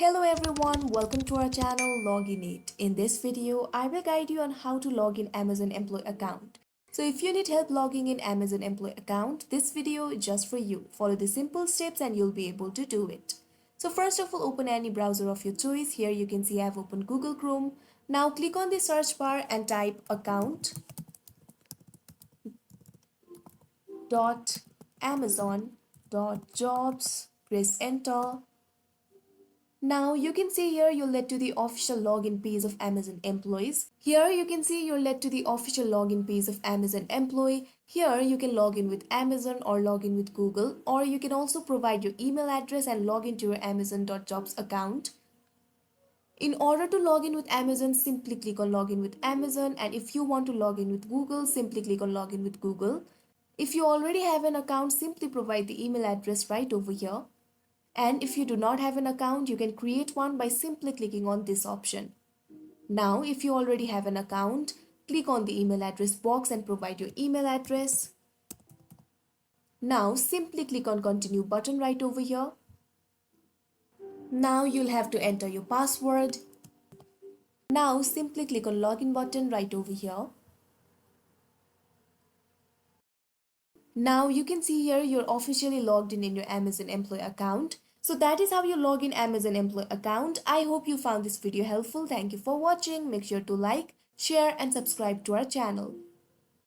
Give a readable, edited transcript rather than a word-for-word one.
Hello everyone, welcome to our channel Login It. In this video, I will guide you on how to log in Amazon employee account. So if you need help logging in Amazon employee account, this video is just for you. Follow the simple steps and you'll be able to do it. So first of all, open any browser of your choice. Here you can see I have opened Google Chrome. Now click on the search bar and type account.amazon.jobs. Press enter. Now you can see here you're led to the official login page of Amazon employees. Here you can see you're led to the official login page of Amazon employee. Here you can log in with Amazon or log in with Google, or you can also provide your email address and log into your Amazon.jobs account. In order to log in with Amazon, simply click on login with Amazon, and if you want to log in with Google, simply click on login with Google. If you already have an account, simply provide the email address right over here. And if you do not have an account, you can create one by simply clicking on this option. Now, if you already have an account, click on the email address box and provide your email address. Now, simply click on continue button right over here. Now, you'll have to enter your password. Now, simply click on login button right over here. Now you can see here you're officially logged in your Amazon employee account. So that is how you log in Amazon employee account. I hope you found this video helpful. Thank you for watching. Make sure to like, share and subscribe to our channel.